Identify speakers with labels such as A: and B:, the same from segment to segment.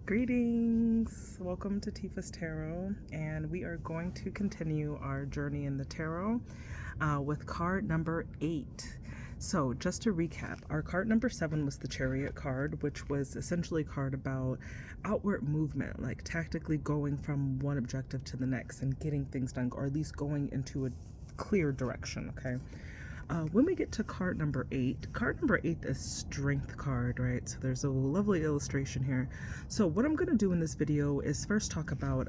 A: Greetings! Welcome to Tifa's Tarot, and we are going to continue our journey in the tarot with card number 8. So, just to recap, our card number 7 was the Chariot card, which was essentially a card about outward movement, like tactically going from one objective to the next and getting things done, or at least going into a clear direction, okay? When we get to card number 8 is strength card, right? So there's a lovely illustration here. So what I'm going to do in this video is first talk about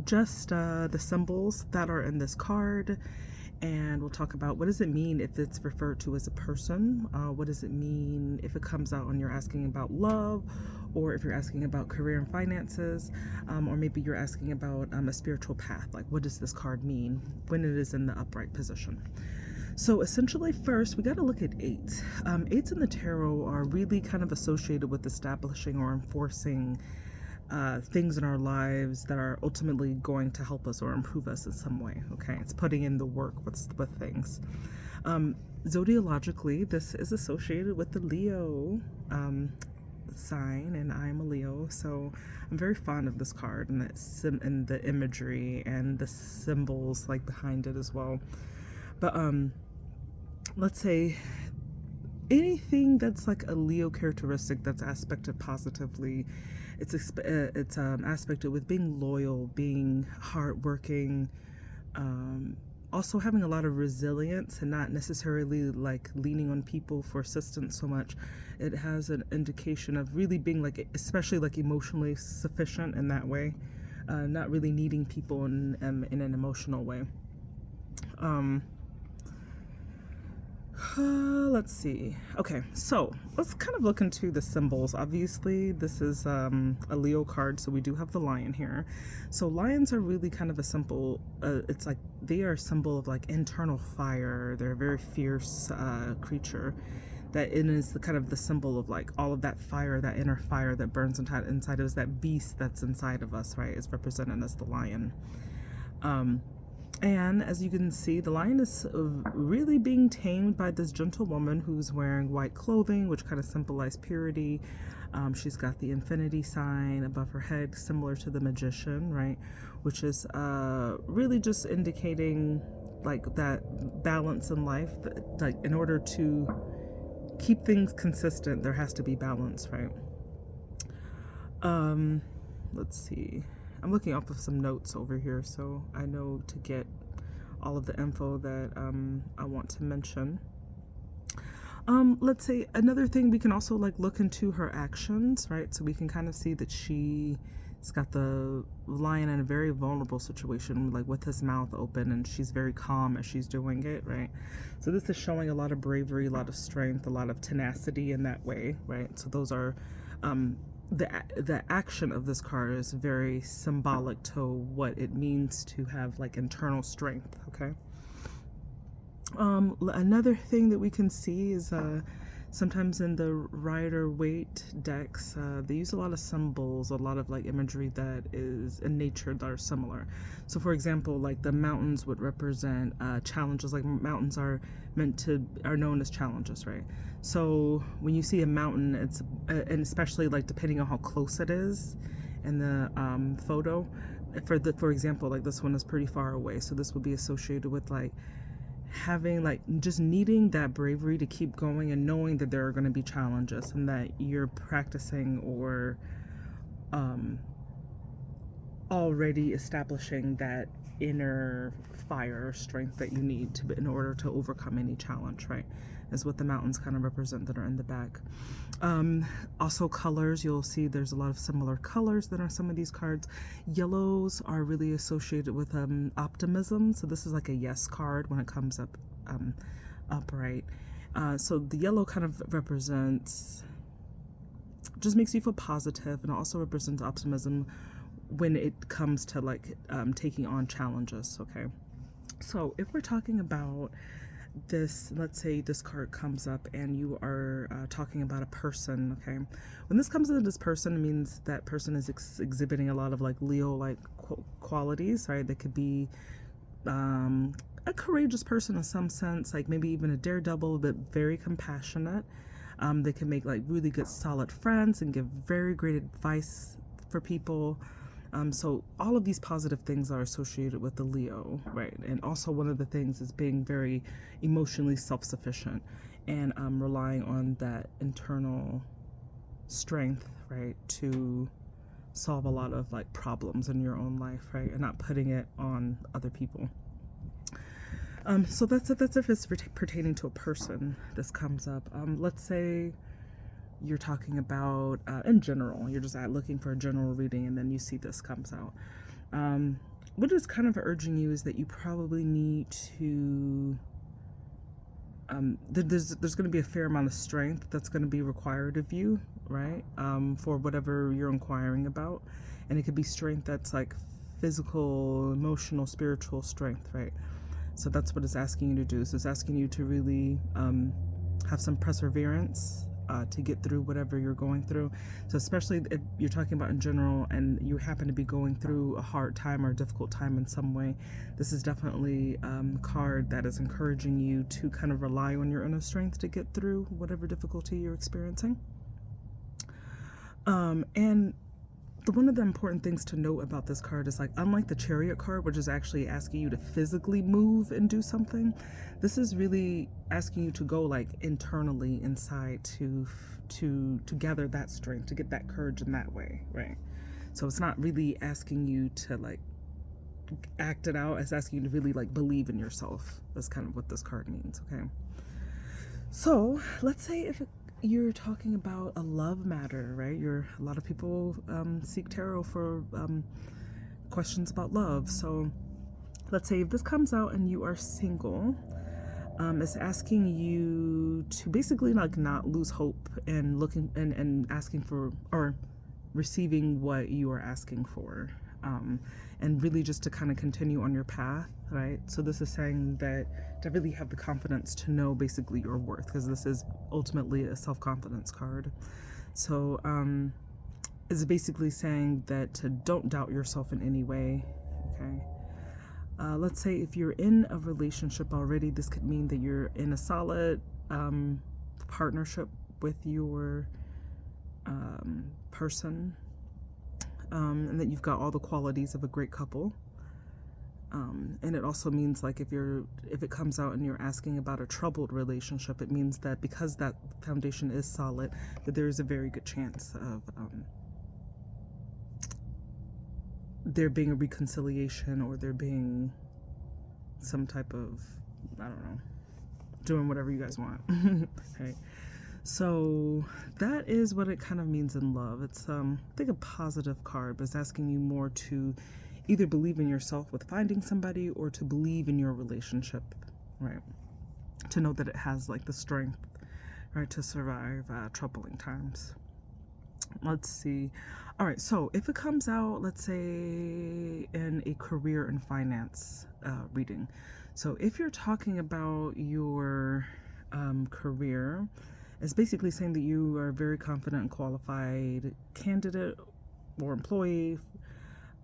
A: just the symbols that are in this card, and we'll talk about what does it mean if it's referred to as a person, what does it mean if it comes out when you're asking about love, or if you're asking about career and finances, or maybe you're asking about a spiritual path, like what does this card mean when it is in the upright position. So essentially, first we got to look at eights. Eights in the tarot are really kind of associated with establishing or enforcing things in our lives that are ultimately going to help us or improve us in some way. Okay, it's putting in the work with things. Zodiologically, this is associated with the Leo sign, and I'm a Leo, so I'm very fond of this card and the imagery and the symbols like behind it as well. But let's say anything that's like a Leo characteristic that's aspected positively, it's aspected with being loyal, being hardworking, also having a lot of resilience and not necessarily like leaning on people for assistance so much. It has an indication of really being like, especially like emotionally sufficient in that way, not really needing people in an emotional way. Let's see. Okay, so let's kind of look into the symbols. Obviously, this is a Leo card, so we do have the lion here. So lions are really kind of a simple, it's like they are a symbol of like internal fire. They're a very fierce creature. That it is the kind of the symbol of like all of that fire, that inner fire that burns inside of us, that beast that's inside of us, right, is represented as the lion. And as you can see, the lion is really being tamed by this gentle woman who's wearing white clothing, which kind of symbolize purity. She's got the infinity sign above her head, similar to the magician, right? Which is really just indicating like that balance in life. Like in order to keep things consistent, there has to be balance, right? Let's see. I'm looking off of some notes over here, so I know to get all of the info that I want to mention. Let's say another thing, we can also like look into her actions, right? So we can kind of see that she's got the lion in a very vulnerable situation, like with his mouth open, and she's very calm as she's doing it, right? So this is showing a lot of bravery, a lot of strength, a lot of tenacity in that way, right? So those are the action of this card is very symbolic to what it means to have like internal strength. Okay. Another thing that we can see is sometimes in the Rider-Waite decks, they use a lot of symbols, a lot of like imagery that is in nature that are similar. So for example, like the mountains would represent challenges. Like mountains are known as challenges, right? So when you see a mountain, it's and especially like depending on how close it is in the photo, for example, like this one is pretty far away, so this would be associated with like having like just needing that bravery to keep going and knowing that there are going to be challenges and that you're practicing or already establishing that inner fire or strength that you need to in order to overcome any challenge, right? Is what the mountains kind of represent that are in the back. Also colors, you'll see there's a lot of similar colors that are some of these cards. Yellows are really associated with optimism, so this is like a yes card when it comes up upright. So the yellow kind of represents, just makes you feel positive, and also represents optimism when it comes to like taking on challenges. Okay, so if we're talking about this, let's say this card comes up and you are talking about a person. Okay, when this comes into this person, it means that person is exhibiting a lot of like Leo like qualities, right? They could be a courageous person in some sense, like maybe even a daredevil, but very compassionate. They can make like really good solid friends and give very great advice for people. So all of these positive things are associated with the Leo, right? And also one of the things is being very emotionally self-sufficient and relying on that internal strength, right, to solve a lot of like problems in your own life, right, and not putting it on other people. So that's if it's pertaining to a person. This comes up. Let's say you're talking about in general. You're just looking for a general reading, and then you see this comes out. What is kind of urging you is that you probably need to. There's going to be a fair amount of strength that's going to be required of you, right? For whatever you're inquiring about, and it could be strength that's like physical, emotional, spiritual strength, right? So that's what it's asking you to do. So it's asking you to really have some perseverance to get through whatever you're going through. So especially if you're talking about in general and you happen to be going through a hard time or a difficult time in some way, this is definitely a card that is encouraging you to kind of rely on your inner strength to get through whatever difficulty you're experiencing. And one of the important things to note about this card is like, unlike the Chariot card, which is actually asking you to physically move and do something, this is really asking you to go like internally inside to gather that strength, to get that courage in that way, right? So it's not really asking you to like act it out. It's asking you to really like believe in yourself. That's kind of what this card means, okay? So let's say if you're talking about a love matter, right? A lot of people seek tarot for questions about love. So let's say if this comes out and you are single, it's asking you to basically like not lose hope and looking and asking for or receiving what you are asking for, and really just to kind of continue on your path, right? So this is saying that to really have the confidence to know basically your worth, because this is ultimately a self-confidence card. So it's basically saying that to don't doubt yourself in any way, okay? Let's say if you're in a relationship already, this could mean that you're in a solid partnership with your person, and that you've got all the qualities of a great couple. And it also means like if it comes out and you're asking about a troubled relationship, it means that because that foundation is solid, that there is a very good chance of there being a reconciliation, or there being some type of, I don't know, doing whatever you guys want. Okay. So that is what it kind of means in love. It's I think a positive card, but it's asking you more to either believe in yourself with finding somebody, or to believe in your relationship, right? To know that it has like the strength, right, to survive troubling times. Let's see. All right, so if it comes out, let's say in a career and finance reading. So if you're talking about your career, it's basically saying that you are a very confident and qualified candidate or employee.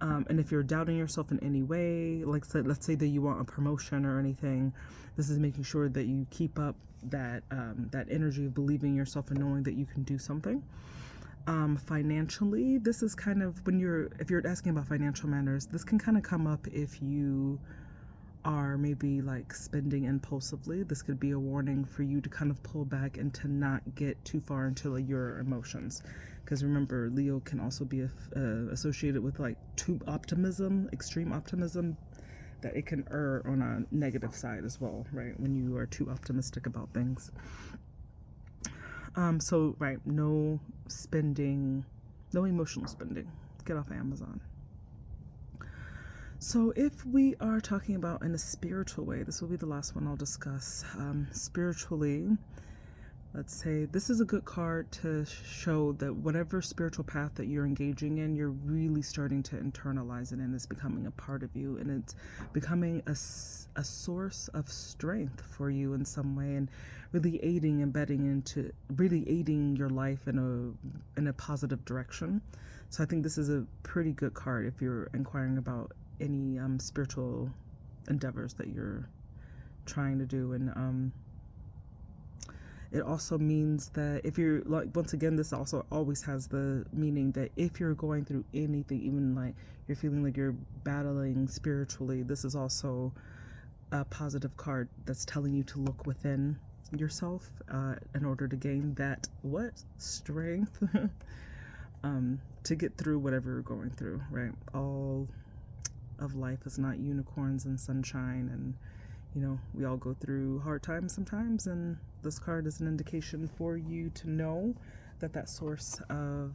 A: And if you're doubting yourself in any way, like let's say that you want a promotion or anything, this is making sure that you keep up that energy of believing in yourself and knowing that you can do something. Financially, this is kind of if you're asking about financial matters, this can kind of come up if you are maybe like spending impulsively. This could be a warning for you to kind of pull back and to not get too far into your emotions. Because remember, Leo can also be associated with like extreme optimism, that it can err on a negative side as well, right? When you are too optimistic about things. So, right, no spending, no emotional spending. Get off Amazon. So if we are talking about in a spiritual way, this will be the last one I'll discuss. Spiritually, let's say this is a good card to show that whatever spiritual path that you're engaging in, you're really starting to internalize it, and it's becoming a part of you, and it's becoming a source of strength for you in some way, and really aiding your life in a positive direction. So I think this is a pretty good card if you're inquiring about any spiritual endeavors that you're trying to do. And It also means that if you're like, once again, this also always has the meaning that if you're going through anything, even like you're feeling like you're battling spiritually, this is also a positive card that's telling you to look within yourself in order to gain that strength to get through whatever you're going through, right? All of life is not unicorns and sunshine, and you know, we all go through hard times sometimes, and this card is an indication for you to know that that source of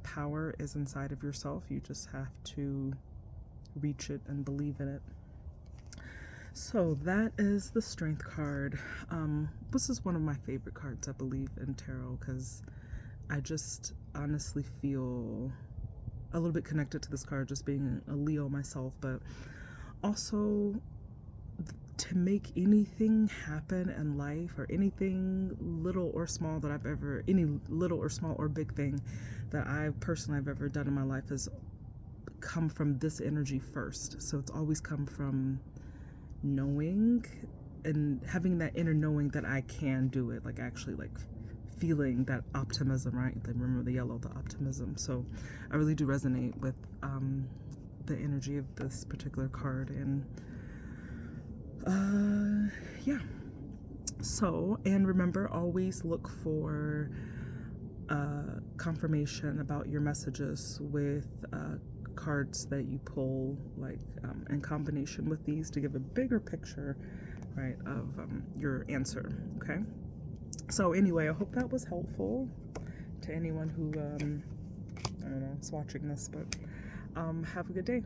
A: power is inside of yourself. You just have to reach it and believe in it. So that is the Strength card. This is one of my favorite cards, I believe, in tarot, because I just honestly feel a little bit connected to this card, just being a Leo myself, but also to make anything happen in life, or anything little or small that I've ever, any little or small or big thing that I've ever done in my life has come from this energy first. So it's always come from knowing and having that inner knowing that I can do it, like actually like feeling that optimism, right? Remember the yellow, the optimism. So I really do resonate with the energy of this particular card, and yeah. So, and remember, always look for confirmation about your messages with cards that you pull, like in combination with these, to give a bigger picture, right, of your answer. Okay. So anyway, I hope that was helpful to anyone who I don't know, is watching this, but have a good day.